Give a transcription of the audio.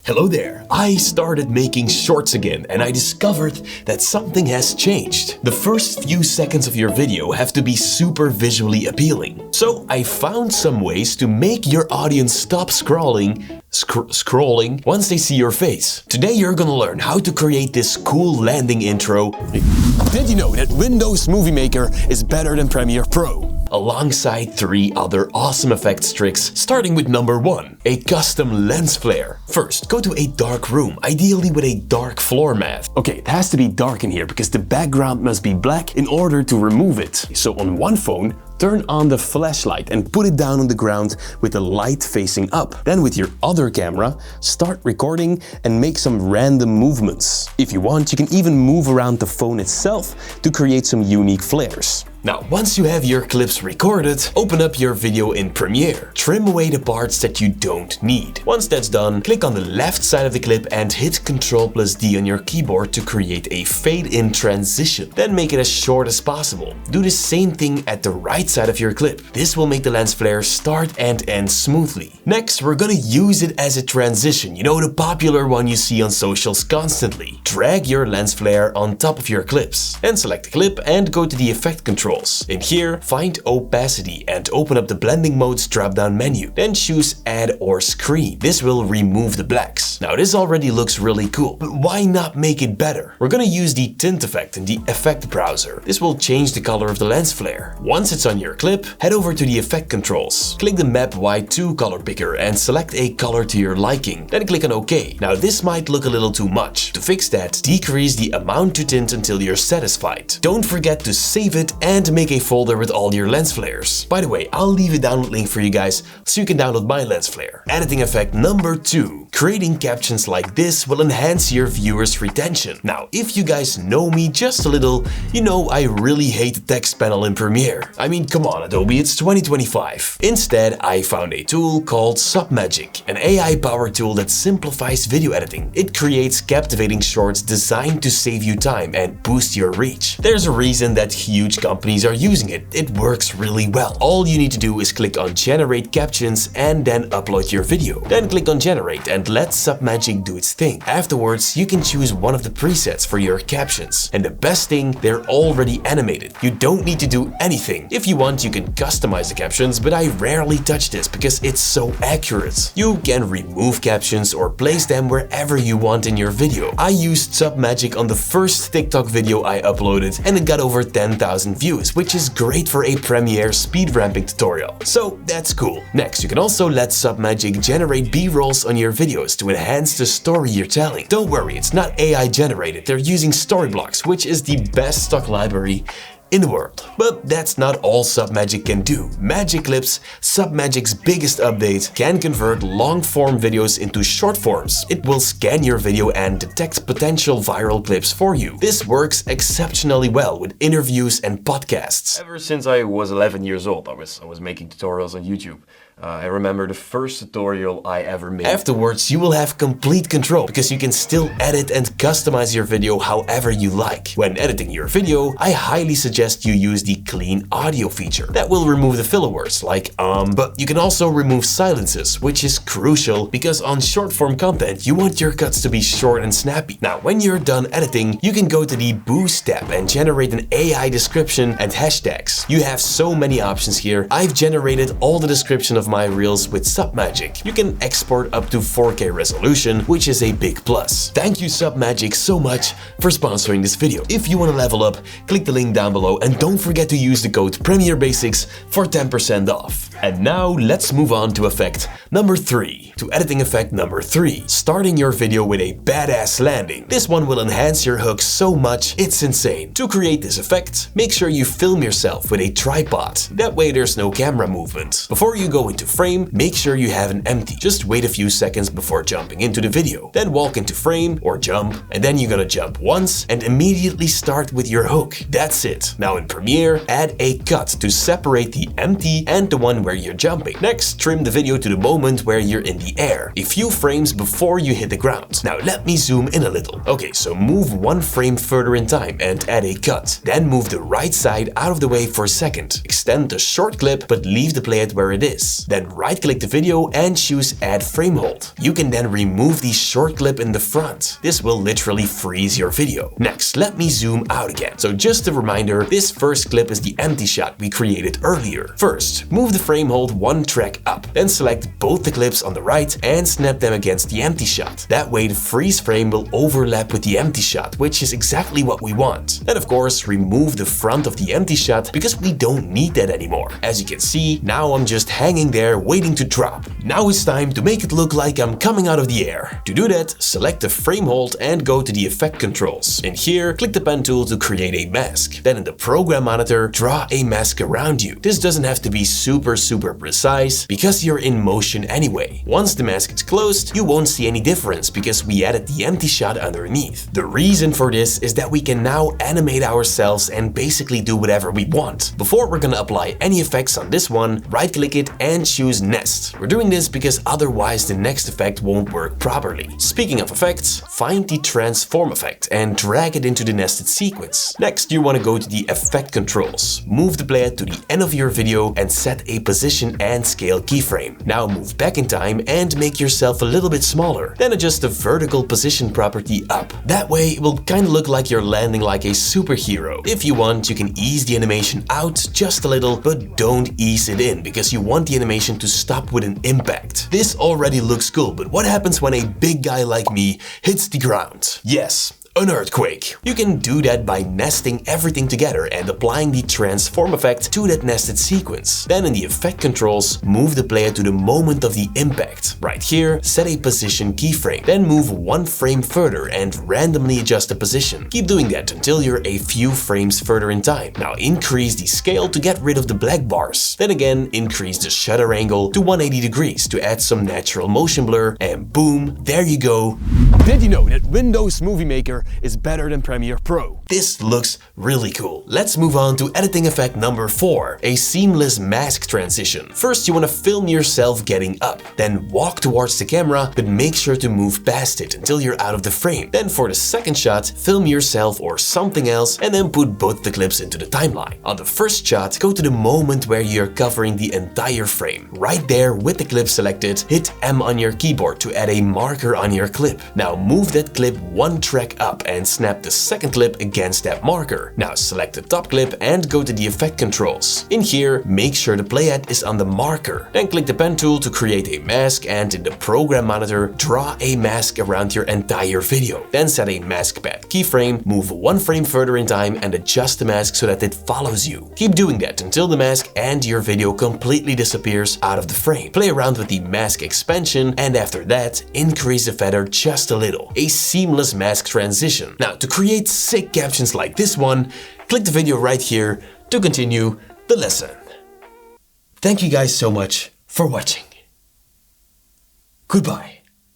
Hello there! I started making shorts again and I discovered that something has changed. The first few seconds of your video have to be super visually appealing. So I found some ways to make your audience stop scrolling once they see your face. Today you're gonna learn how to create this cool landing intro. Did you know that Windows Movie Maker is better than Premiere Pro? Alongside 3 other awesome effects tricks, starting with number 1, a custom lens flare. First, go to a dark room, ideally with a dark floor mat. Okay, it has to be dark in here because the background must be black in order to remove it. So on one phone, turn on the flashlight and put it down on the ground with the light facing up. Then with your other camera, start recording and make some random movements. If you want, you can even move around the phone itself to create some unique flares. Now, once you have your clips recorded, open up your video in Premiere. Trim away the parts that you don't need. Once that's done, click on the left side of the clip and hit Ctrl+D on your keyboard to create a fade-in transition. Then make it as short as possible. Do the same thing at the right side of your clip. This will make the lens flare start and end smoothly. Next, we're gonna use it as a transition. You know, the popular one you see on socials constantly. Drag your lens flare on top of your clips. Then select the clip and go to the effect control. In here, find opacity and open up the blending modes drop-down menu. Then choose add or screen. This will remove the blacks. Now this already looks really cool, but why not make it better? We're gonna use the tint effect in the effect browser. This will change the color of the lens flare. Once it's on your clip, head over to the effect controls. Click the map Y2 color picker and select a color to your liking. Then click on OK. Now this might look a little too much. To fix that, decrease the amount to tint until you're satisfied. Don't forget to save it and make a folder with all your lens flares. By the way, I'll leave a download link for you guys so you can download my lens flare. Editing effect number 2. Creating captions like this will enhance your viewers' retention. Now, if you guys know me just a little, you know I really hate the text panel in Premiere. I mean, come on Adobe, it's 2025. Instead, I found a tool called Submagic, an AI-powered tool that simplifies video editing. It creates captivating shorts designed to save you time and boost your reach. There's a reason that huge companies are using it. It works really well. All you need to do is click on generate captions and then upload your video. Then click on generate and let Submagic do its thing. Afterwards, you can choose one of the presets for your captions. And the best thing, they're already animated. You don't need to do anything. If you want, you can customize the captions, but I rarely touch this because it's so accurate. You can remove captions or place them wherever you want in your video. I used Submagic on the first TikTok video I uploaded and it got over 10,000 views, which is great for a Premiere speed ramping tutorial. So that's cool. Next, you can also let Submagic generate B-rolls on your videos to enhance the story you're telling. Don't worry, it's not AI generated. They're using Storyblocks, which is the best stock library in the world. But that's not all Submagic can do. Magic Clips, Submagic's biggest update, can convert long-form videos into short forms. It will scan your video and detect potential viral clips for you. This works exceptionally well with interviews and podcasts. Ever since I was 11 years old, I was making tutorials on YouTube. I remember the first tutorial I ever made. Afterwards, you will have complete control because you can still edit and customize your video however you like. When editing your video, I highly suggest you use the clean audio feature. That will remove the filler words like but you can also remove silences, which is crucial because on short form content, you want your cuts to be short and snappy. Now, when you're done editing, you can go to the Boost tab and generate an AI description and hashtags. You have so many options here. I've generated all the description of my reels with Submagic. You can export up to 4K resolution, which is a big plus. Thank you Submagic so much for sponsoring this video. If you want to level up, click the link down below and don't forget to use the code PREMIERBASICS for 10% off. And now let's move on to effect number 3. To editing effect number 3, starting your video with a badass landing. This one will enhance your hook so much, it's insane. To create this effect, make sure you film yourself with a tripod. That way there's no camera movement. Before you go into frame, make sure you have an empty. Just wait a few seconds before jumping into the video. Then walk into frame or jump, and then you're gonna jump once and immediately start with your hook. That's it. Now in Premiere, add a cut to separate the empty and the one where you're jumping. Next, trim the video to the moment where you're in the air, a few frames before you hit the ground. Now let me zoom in a little. Okay, so move 1 frame further in time and add a cut. Then move the right side out of the way for a second. Extend the short clip but leave the playhead where it is. Then right-click the video and choose Add Frame Hold. You can then remove the short clip in the front. This will literally freeze your video. Next, let me zoom out again. So just a reminder, this first clip is the empty shot we created earlier. First, move the frame hold 1 track up. Then select both the clips on the right and snap them against the empty shot. That way the freeze frame will overlap with the empty shot, which is exactly what we want. And of course, remove the front of the empty shot because we don't need that anymore. As you can see, now I'm just hanging there waiting to drop. Now it's time to make it look like I'm coming out of the air. To do that, select the frame hold and go to the effect controls. In here, click the pen tool to create a mask. Then in the program monitor, draw a mask around you. This doesn't have to be super precise because you're in motion anyway. Once the mask is closed, you won't see any difference because we added the empty shot underneath. The reason for this is that we can now animate ourselves and basically do whatever we want. Before we're gonna apply any effects on this one, right-click it and choose Nest. We're doing this because otherwise the next effect won't work properly. Speaking of effects, find the transform effect and drag it into the nested sequence. Next, you want to go to the effect controls. Move the playhead to the end of your video and set a position and scale keyframe. Now move back in time and make yourself a little bit smaller. Then adjust the vertical position property up. That way it will kind of look like you're landing like a superhero. If you want, you can ease the animation out just a little, but don't ease it in because you want the animation to stop with an impact. This already looks cool, but what happens when a big guy like me hits the ground? Yes, an earthquake. You can do that by nesting everything together and applying the transform effect to that nested sequence. Then in the effect controls, move the player to the moment of the impact. Right here, set a position keyframe. Then move 1 frame further and randomly adjust the position. Keep doing that until you're a few frames further in time. Now increase the scale to get rid of the black bars. Then again, increase the shutter angle to 180 degrees to add some natural motion blur, and boom, there you go. Did you know that Windows Movie Maker is better than Premiere Pro? This looks really cool. Let's move on to editing effect number 4, a seamless mask transition. First, you want to film yourself getting up, then walk towards the camera, but make sure to move past it until you're out of the frame. Then for the second shot, film yourself or something else and then put both the clips into the timeline. On the first shot, go to the moment where you're covering the entire frame. Right there with the clip selected, hit M on your keyboard to add a marker on your clip. Now move that clip 1 track up and snap the second clip against that marker. Now select the top clip and go to the effect controls. In here, make sure the playhead is on the marker. Then click the pen tool to create a mask and in the program monitor, draw a mask around your entire video. Then set a mask pad keyframe, move 1 frame further in time and adjust the mask so that it follows you. Keep doing that until the mask and your video completely disappears out of the frame. Play around with the mask expansion and after that, increase the feather just a little. A seamless mask transition. Now to create sick captions like this one, click the video right here to continue the lesson. Thank you guys so much for watching. Goodbye.